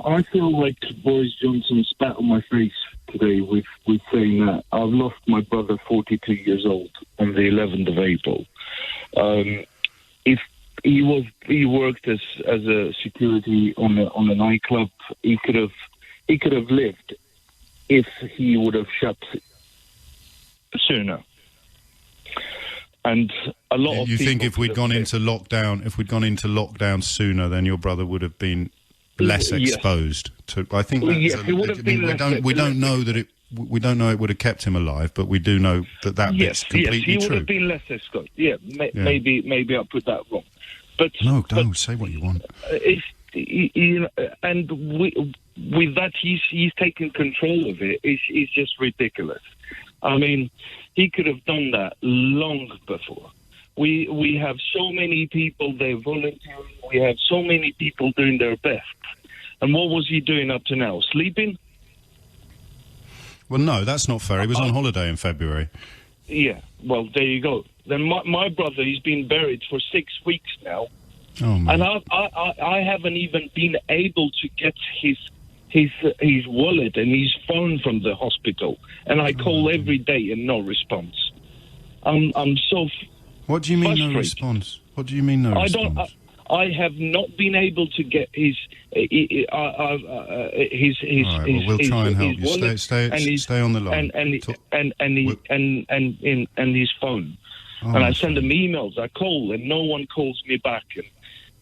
I feel like Boris Johnson spat on my face today with saying that I've lost my brother, 42 years old, on the 11th of April. If he worked as a security on a nightclub, he could have lived if he would have shut sooner. And a lot of you people think if we'd gone into lockdown sooner, then your brother would have been less exposed to. I think that's he would have been we don't know that it. We don't know it would have kept him alive, but we do know that bit's completely true. Yes, he would have been less exposed. Maybe I put that wrong. But no, don't say what you want. And with that, he's taken control of it. It's just ridiculous. I mean, he could have done that long before. We have so many people, they're volunteering. We have so many people doing their best. And what was he doing up to now? Sleeping? Well, no, that's not fair. He was on holiday in February. Yeah, well, there you go. Then my brother, he's been buried for 6 weeks now. Oh, man. And I haven't even been able to get his wallet and his phone from the hospital, and I call every day and no response. I'm so. What do you mean frustrated. no response? What do you mean no response? I have not been able to get his. All right, well, we'll try and help you. Stay on the line. And his phone. Oh, and I send him emails. I call, and no one calls me back.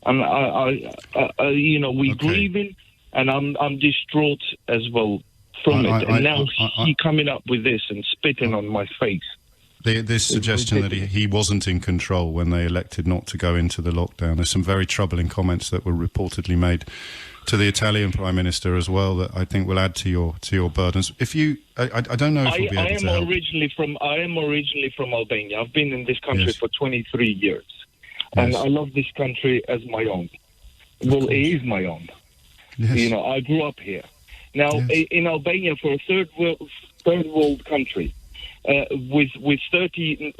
And we're grieving. And I'm distraught as well from it. And now he's coming up with this and spitting on my face. This suggestion that he wasn't in control when they elected not to go into the lockdown. There's some very troubling comments that were reportedly made to the Italian Prime Minister as well that I think will add to your burdens. If you, I don't know if we'll be able to help. I am originally from Albania. I've been in this country for 23 years. And I love this country as my own. Well, it is my own. Yes. I grew up here. Now, in Albania, for a third world country, with 30,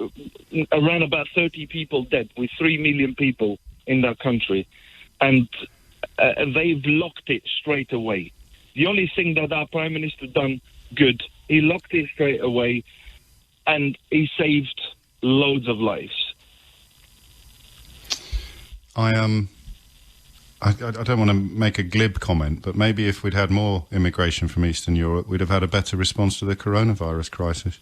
around about 30 people dead, with 3 million people in that country, and they've locked it straight away. The only thing that our Prime Minister done good, he locked it straight away, and he saved loads of lives. I don't want to make a glib comment, but maybe if we'd had more immigration from Eastern Europe, we'd have had a better response to the coronavirus crisis.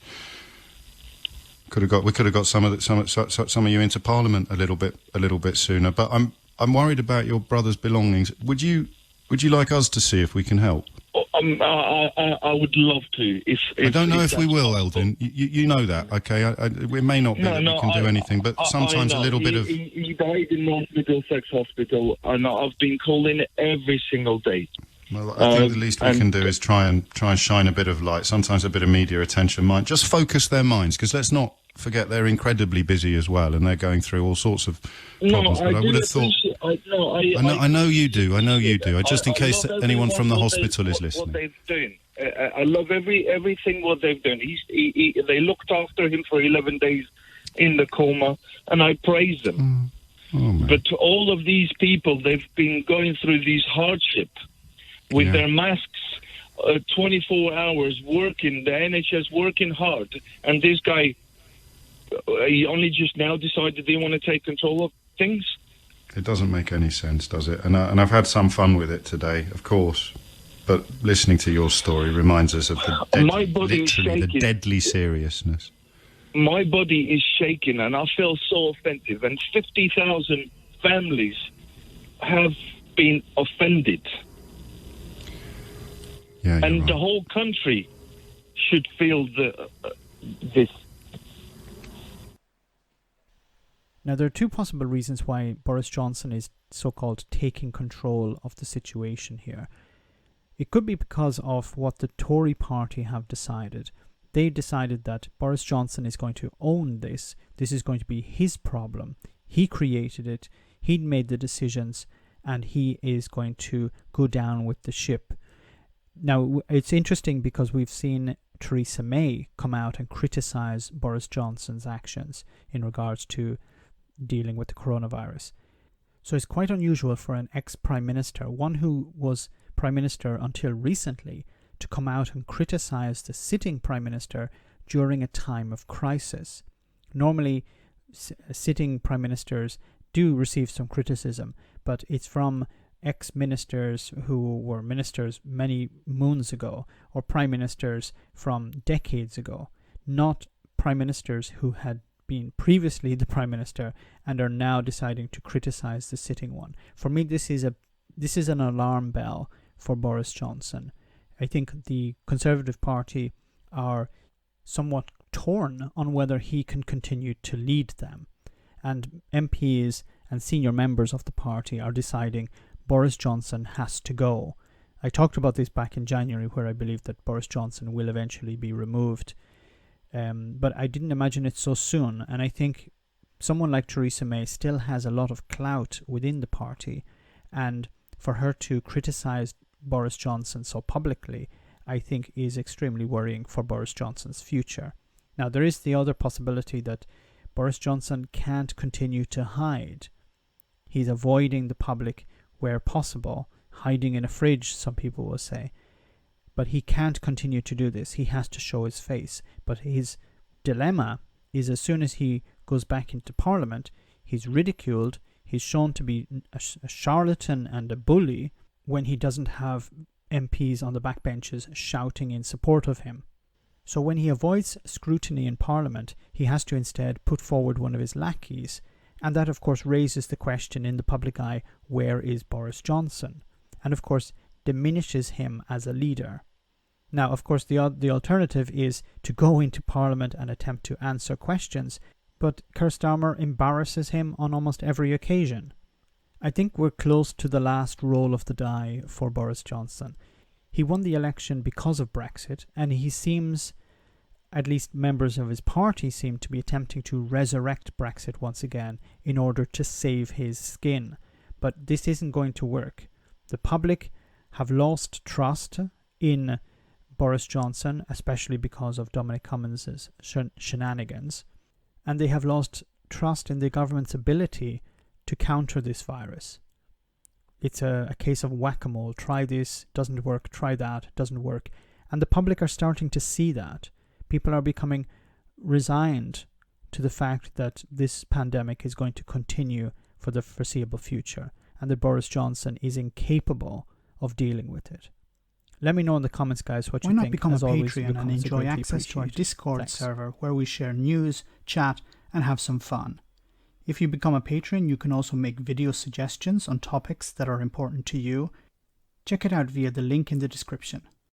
We could have got some of you into Parliament a little bit sooner. But I'm worried about your brother's belongings. Would you like us to see if we can help? I would love to. I don't know if we will, Eldon. You know that, okay? It may not be that we can do anything, but sometimes a little bit of. He died in North Middlesex Hospital, and I've been calling every single day. Well, I think the least we can do is try and shine a bit of light. Sometimes a bit of media attention might just focus their minds, because let's not forget they're incredibly busy as well, and they're going through all sorts of problems. But I would have thought. I know you do. Just in case anyone from the hospital is listening. What they've done. I love everything what they've done. They looked after him for 11 days in the coma, and I praise them. But all of these people, they've been going through these hardship with their masks, 24 hours working, the NHS working hard, and this guy, he only just now decided they want to take control of things. It doesn't make any sense, does it? And I've had some fun with it today, of course. But listening to your story reminds us of the deadly seriousness. My body is shaking, and I feel so offensive. And 50,000 families have been offended. Yeah, and right. The whole country should feel this. Now, there are two possible reasons why Boris Johnson is so-called taking control of the situation here. It could be because of what the Tory party have decided. They decided that Boris Johnson is going to own this. This is going to be his problem. He created it. He made the decisions, and he is going to go down with the ship. Now, it's interesting because we've seen Theresa May come out and criticize Boris Johnson's actions in regards to dealing with the coronavirus. So it's quite unusual for an ex-prime minister, one who was Prime Minister until recently to come out and criticize the sitting Prime Minister during a time of crisis. Normally, sitting Prime Ministers do receive some criticism, but it's from ex-ministers who were ministers many moons ago, or Prime Ministers from decades ago, not Prime Ministers who had been previously the Prime Minister and are now deciding to criticize the sitting one. For me, this is an alarm bell for Boris Johnson. I think the Conservative Party are somewhat torn on whether he can continue to lead them. And MPs and senior members of the party are deciding Boris Johnson has to go. I talked about this back in January, where I believe that Boris Johnson will eventually be removed. But I didn't imagine it so soon. And I think someone like Theresa May still has a lot of clout within the party. And for her to criticize Boris Johnson so publicly, I think is extremely worrying for Boris Johnson's future. Now, there is the other possibility that Boris Johnson can't continue to hide. He's avoiding the public where possible, hiding in a fridge, some people will say. But he can't continue to do this. He has to show his face. But his dilemma is, as soon as he goes back into Parliament, he's ridiculed, he's shown to be a charlatan and a bully when he doesn't have MPs on the backbenches shouting in support of him. So when he avoids scrutiny in Parliament, he has to instead put forward one of his lackeys. And that, of course, raises the question in the public eye, where is Boris Johnson? And, of course, diminishes him as a leader. Now, of course, the alternative is to go into Parliament and attempt to answer questions, but Keir Starmer embarrasses him on almost every occasion. I think we're close to the last roll of the die for Boris Johnson. He won the election because of Brexit, and he seems, at least members of his party seem to be attempting to resurrect Brexit once again in order to save his skin. But this isn't going to work. The public have lost trust in Boris Johnson, especially because of Dominic Cummings' shenanigans, and they have lost trust in the government's ability to counter this virus. It's a case of whack-a-mole. Try this, doesn't work. Try that, doesn't work. And the public are starting to see that. People are becoming resigned to the fact that this pandemic is going to continue for the foreseeable future, and that Boris Johnson is incapable of dealing with it. Let me know in the comments, guys, what you think. Why not become a Patreon and enjoy access to our Discord server where we share news, chat, and have some fun. If you become a patron, you can also make video suggestions on topics that are important to you. Check it out via the link in the description.